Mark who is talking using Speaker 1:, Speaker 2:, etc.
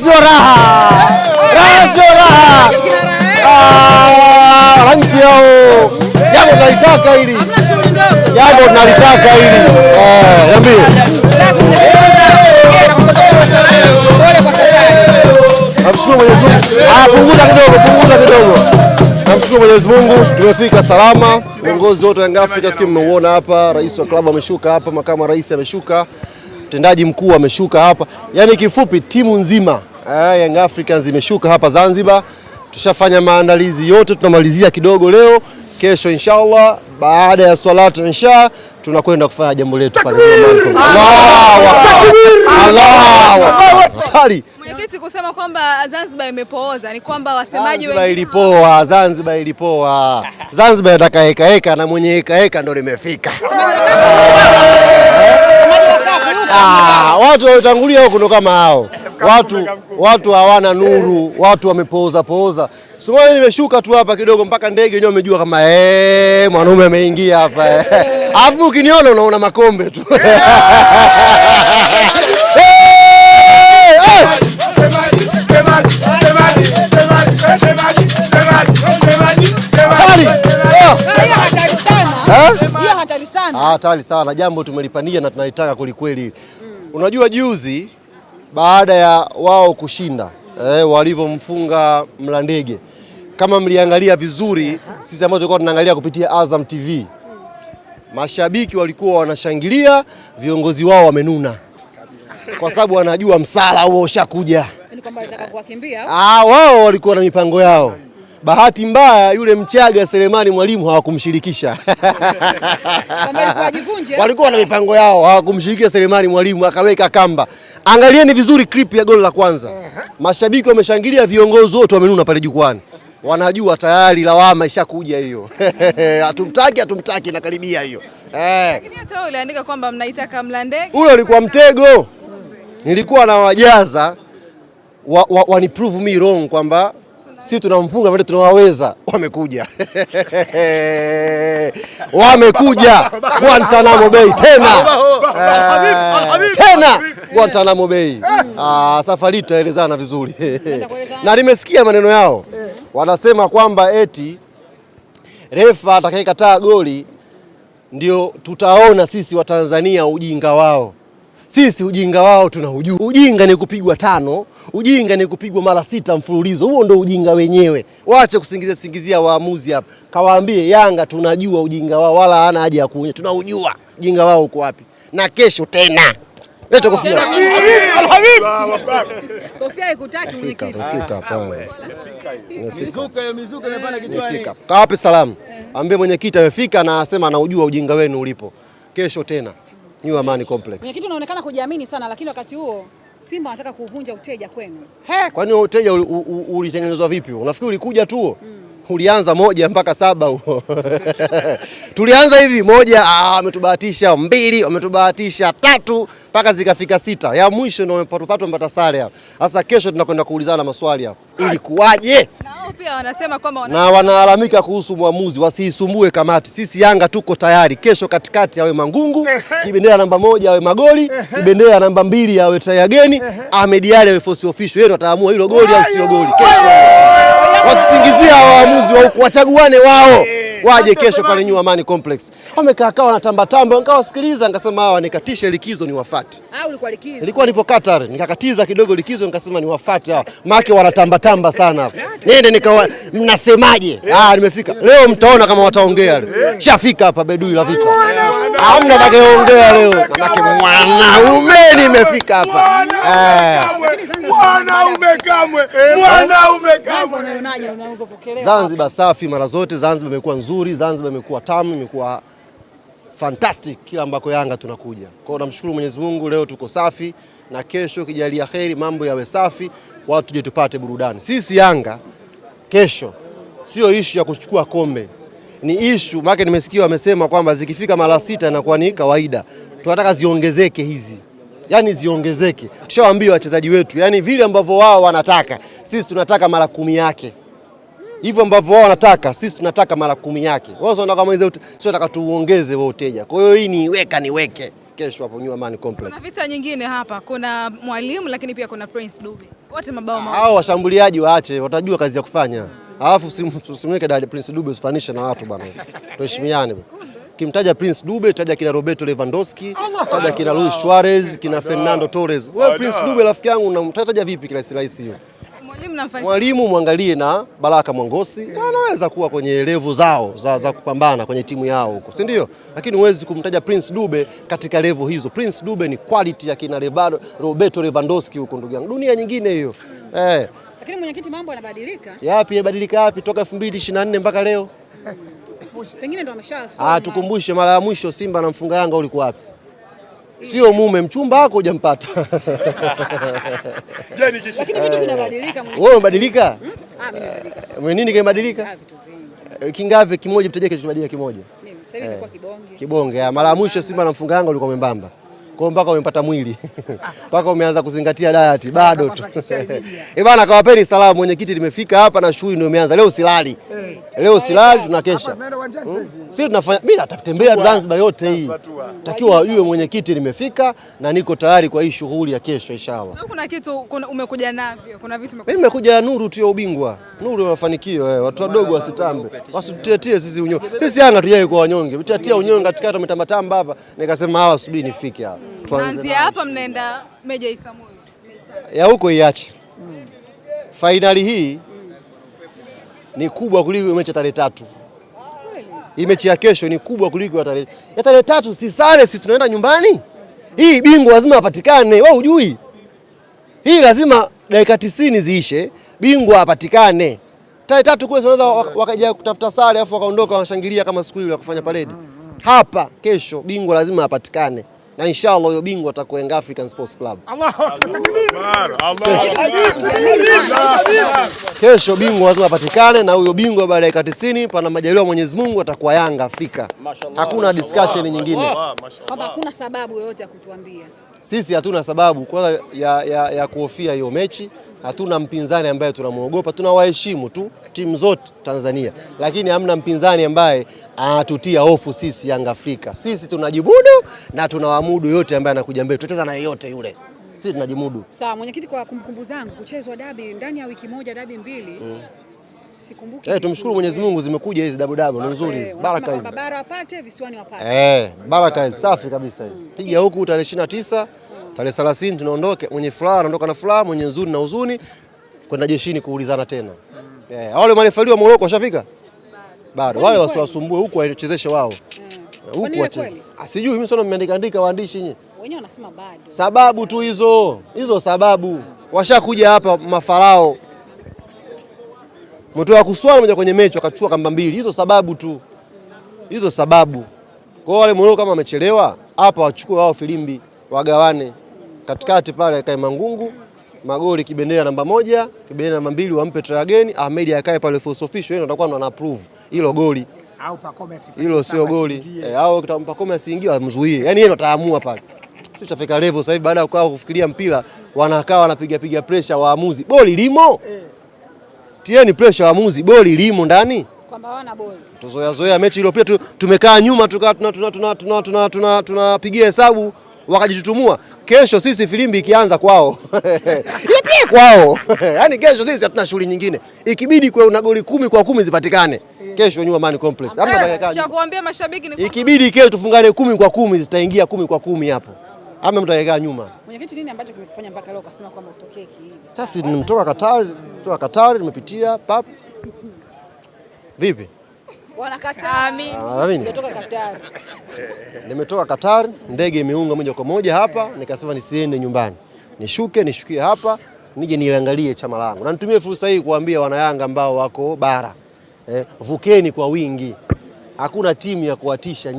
Speaker 1: sio raha. Raha sio raha. Wananchi hao. Jambo tunalitaka hili. Jambo tunalitaka hili. Niambie. Namshukuru Mwenyezi Mungu. Punguza kidogo. Namshukuru Mwenyezi Mungu tumefika salama. Viongozi wote wa Young Africa tukiwa mmeuona hapa, rais wa klabu ameshuka hapa, makamu wa rais ameshuka, mtendaji mkuu ameshuka hapa. Yaani kifupi timu nzima Young Africans imeshuka hapa Zanzibar. Tushafanya maandalizi yote, tunamalizia kidogo leo. Kesho inshallah baada ya salatu insha tunakwenda kufanya jambo letu pale. Allahu Akbar.
Speaker 2: Mwenyekiti kusema kwamba Zanzibar imepooza ni kwamba wasemaji
Speaker 1: wengine Zanzibar ilipoa. Zanzibar inataka heka na mwenye heka ndo limefika. Watu waliotangulia huko ndo kama hao. Watu hawana nuru, watu wamepooza. Sio nimeshuka tu hapa kidogo mpaka ndege wenyewe wamejua kama mwanaume ameingia hapa. Alafu ukiniona unaona makombe tu. Hatari sana. Jambo tumelipania na tunalitaka kweli. Unajua juzi baada ya wao kushinda walivyomfunga Mlandege, kama mliangalia vizuri, sisi ambao tulikuwa tunaangalia kupitia Azam TV, mashabiki walikuwa wanashangilia, viongozi wao wamenuna kwa sababu wanajua msala huo ushakuja.
Speaker 2: Ni kwamba wanataka kuwakimbia.
Speaker 1: Wao walikuwa na mipango yao. Bahati mbaya yule Mchaga Selemani Mwalimu hawakumshirikisha. Walikuwa na mipango yao, hawakumshirikisha Selemani Mwalimu, akaweka kamba. Angalieni vizuri clip ya goli la kwanza. Mashabiki wameshangilia, viongozi wote wamenuna pale jukwani. Wanajua tayari lawama ishakuja hiyo. Hatumtaki na karibia hiyo.
Speaker 2: Lakini hata wao waliandika kwamba mnaitaka Mlandege.
Speaker 1: Ule ulikuwa mtego. Nilikuwa na wajaza wani prove me wrong kwamba si tunamfunga vile tunawaweza. Wamekuja. Wamekuja Guantanamo Bay tena Guantanamo Bay. Safari tutaelezana vizuri. Na nimesikia maneno yao. Wanasema kwamba eti refa atakayekataa goli ndio tutaona sisi wa Tanzania ujinga wao. Sisi ujinga wao tunaujua. Ujinga ni kupigwa 5, ujinga ni kupigwa mara 6 mfululizo. Huo ndio ujinga wenyewe. Waache kusingizia waamuzi hapa. Kawaambie Yanga tunajua ujinga wao, wala hana haja ya kuonya. Tunaujua ujinga wao uko wapi. Na kesho tena. Leta kofia.
Speaker 2: Kofia ikutaki mwenyekiti.
Speaker 3: Mizuka imepanda kichwani.
Speaker 1: Kawape salamu. Ambie mwenyekiti amefika na anasema anaujua ujinga wenu ulipo. Kesho tena. New Amani Complex.
Speaker 2: Mwenyekiti unaonekana kujiamini sana, lakini wakati huo Simba wanataka kuvunja uteja kwenu.
Speaker 1: Kwani uteja ulitengenezwa vipi? Unafikiri ulikuja tu? Ulianza 1 mpaka 7 huo. Tulianza hivi 1, wametubahatisha 2, wametubahatisha 3 mpaka zikafika 6. Ya mwisho ndio mpata sare hapo. Sasa kesho tunakwenda kuulizana maswali hapo. Ilikuwaje?
Speaker 2: Na wao pia wanasema kwamba
Speaker 1: na wanalalamika kuhusu muamuzi, wasisumbue kamati. Sisi Yanga tuko tayari. Kesho katikati awe Mangungu, kibendera namba 1 awe Magoli, kibendera namba 2 awe Trayageni, Ahmed Ally awe force official. Yeye ndo ataamua hilo goli au sio goli. Kesho wasisingizia waamuzi wa huko, wachaguane wao. Waje kesho pale New Amani Complex. Wamekaa wanatamba, nikawasikiliza nikasema hawa nikatisha likizo ni wafati.
Speaker 2: Ulikuwa likizo?
Speaker 1: Nilikuwa nipo Qatar, nikakatiza kidogo likizo nikasema ni wafati hawa. Maki wanatamba sana hapa. Nende mnasemaje? Nimefika. Leo mtaona kama wataongea leo. Shafika hapa Bedui la vita. Hamna atakayeongea leo. Manake mwanaume nimefika hapa.
Speaker 3: Mwanaume kamwe.
Speaker 1: Zanzibar safi mara zote. Zanzibar imekuwa nzuri, Zanzibar imekuwa tamu, imekuwa fantastic kila ambako Yanga tunakuja. Kwa hiyo namshukuru Mwenyezi Mungu, leo tuko safi na kesho kijalia kheri mambo yawe safi, watu tuje tupate burudani. Sisi Yanga kesho sio issue ya kuchukua kombe. Ni issue maana nimesikia wamesema kwamba zikifika mara 6 inakuwa ni kawaida. Tunataka ziongezeke hizi. Yaani ziongezeke. Tushawaambia wachezaji wetu, yani vile ambavyo wao wanataka, sisi tunataka mara 10 yake. Hivyo ambavyo wao wanataka, sisi tunataka mara 10 yake. Wao wanataka mwezi, sio tunataka tuongeze wao uteja. Kwa hiyo hii niweke kesho hapo New Amani Complex.
Speaker 2: Kuna vita nyingine hapa. Kuna Mwalimu lakini pia kuna Prince Dube.
Speaker 4: Wote mabao mawili.
Speaker 1: Hao washambuliaji waache, watajua kazi ya kufanya. Alafu usimweke Dada Prince Dube usifanishe na watu bwana. Tuheshimiane. Kimtaja Prince Dube, taja kina Roberto Lewandowski, taja kina Luis Suarez, kina Fernando Torres. Wewe Prince Dube rafiki yangu unamtaja vipi kila rahisi hiyo? Mwalimu muangalie na Baraka Mwangosi, anaweza kuwa kwenye level zao za kupambana kwenye timu yao huko, si ndio? Lakini huwezi kumtaja Prince Dube katika level hizo. Prince Dube ni quality ya kina Roberto Lewandowski huko, ndugu yangu. Dunia nyingine hiyo.
Speaker 2: Lakini mwenyekiti, mambo yanabadilika.
Speaker 1: Yapi yabadilika yapi toka 2024 mpaka leo?
Speaker 2: Pengine ndo ameshasoma.
Speaker 1: Tukumbushe mara ya mwisho Simba na mfunga Yanga ulikuwa wapi? Sio mume, mchumba wako hujampata.
Speaker 2: Lakini vitu vinabadilika.
Speaker 1: Wewe umebadilika?
Speaker 2: Mimi nimebadilika.
Speaker 1: Mimi nini kimebadilika? Kingapi kimoja mtaje kimoja kimoja?
Speaker 2: Mimi sasa hivi nilikuwa kibonge.
Speaker 1: Kibonge. Mara ya mwisho Simba na mfunga Yanga ulikuwa membamba. Kwa mpaka umepata mwili. Mpaka umeanza kuzingatia diet bado tu. Bana, kawapeni salamu, mwenyekiti nimefika hapa na shughuli ndio imeanza. Leo silali. Leo silali tunakesha. Sisi tunafanya mimi natembea Zanzibar yote hii. Takiwa wajue mwenyekiti nimefika na niko tayari kwa hii shughuli ya kesho inshallah.
Speaker 4: Sasa kuna kitu umekuja navyo, kuna vitu
Speaker 1: mimi nimekuja nuru tu ya ubingwa. Nuru ya mafanikio watu wadogo wasitambe. Wasitutetie sisi unyonge. Sisi Yanga tujai kwa wanyonge. Mtatia unyonge katikati umetambatamba hapa. Nikasema hawa subiri nifike hapa.
Speaker 4: Tuanzia hapa mnaenda Meja Isamuhyo.
Speaker 1: Ya huko iache. Fainali hii ni kubwa kuliko mechi ya tarehe 3. Hii mechi ya kesho ni kubwa kuliko ya tarehe 3. Si sare, si tunaenda nyumbani. Hii bingwa lazima apatikane. Wewe hujui? Hii lazima dakika 90 ziishe, bingwa apatikane. Tarehe 3 kule wanaweza wakaja kutafuta sare afu wakaondoka wanashangilia kama siku ile ya kufanya parade. Hapa kesho bingwa lazima apatikane. Na inshallah huyo bingwa atakuwa Young African Sports Club. Kesho bingwa lazima apatikane na huyo bingwa baada ya dakika 90 pana majaliwa Mwenyezi Mungu atakuwa Yanga Afrika. Hakuna discussion nyingine.
Speaker 2: Kwamba hakuna sababu yoyote ya kutuambia.
Speaker 1: Sisi hatuna sababu kwanza ya kuhofia hiyo mechi. Hatuna mpinzani ambaye tunamuogopa, tunawaheshimu tu timu zote Tanzania, lakini hamna mpinzani ambaye anatutia hofu sisi Yanga Afrika. Sisi tunajimudu na tunawamudu yote ambaye anakuja mbele, tutacheza na yeyote yule. Sisi tunajimudu.
Speaker 2: Sawa, mwenyekiti, kwa kumbukumbu zangu kuchezwa dabi ndani ya wiki moja, dabi mbili. Sikumbuki.
Speaker 1: Tumshukuru Mwenyezi Mungu zimekuja hizi double ni nzuri hizi. Baraka hizi.
Speaker 2: Bara wapate, visiwani wapate.
Speaker 1: Baraka safi kabisa hizi. Piga huku tarehe 29, tarehe 30 tunaondoka, mwenye furaha anaondoka na furaha, mwenye huzuni na huzuni, kwenda jeshini kuulizana tena. Wale marefali wa Morocco washafika? Bado. Wale wasiwasumbue huku wachezeshe wao. Huku wacheze. Sijui mimi sio nimeandika waandishi nyinyi.
Speaker 2: Wenyewe wanasema bado.
Speaker 1: Sababu tu hizo sababu. Washakuja hapa mafarao. Mtu wa kuswali moja kwenye mechi akachukua kamba mbili. Hizo sababu tu. Hizo sababu. Kwa wale Morocco kama wamechelewa, hapa wachukue wao filimbi, wagawane. Katikati pale kae Mangungu, magoli kibendera namba 1, kibendera namba 2 wampe Trageni, Ahmed akae pale for official, yeye atakuwa ndo ana approve hilo goli.
Speaker 3: Au Pacome asiingie.
Speaker 1: Hilo sio goli. Au Pacome asiingie amzuie. Yaani yeye ndo ataamua pale. Sio chafika level sasa hivi baada ya kufikiria mpira wanakaa wanapiga pressure waamuzi. Boli limo? Tieni pressure waamuzi, boli limo ndani?
Speaker 2: Kwamba hawana boli.
Speaker 1: Tuzoea mechi iliyopita tumekaa nyuma tunapigia hesabu wakajitutumua. Kesho sisi filimbi ikianza kwao. Ile pia kwao. Yaani kesho sisi hatuna shughuli nyingine. Ikibidi kwa una goli 10 kwa 10 zipatikane. Kesho New Amani Complex.
Speaker 4: Cha kuambia mashabiki ni
Speaker 1: ikibidi kesho tufungane 10 kwa 10 zitaingia 10 kwa 10 hapo. Ama mtakaa nyuma.
Speaker 2: Mwenyekiti, nini ambacho kimekufanya mpaka leo ukasema kwamba utokee hivi?
Speaker 1: Sasa nimetoka Qatar, nimepitia pap. Vipi?
Speaker 2: Wanakataa mimi. Nimetoka Qatar.
Speaker 1: Nimetoka Qatar, ndege imeunga moja kwa moja hapa, nikasema nisiende nyumbani. Nishukie hapa, nije niangalie chama langu. Na nitumie fursa hii kuambia wana Yanga ambao wako bara. Vukeni kwa wingi. Hakuna timu ya kuwatisha.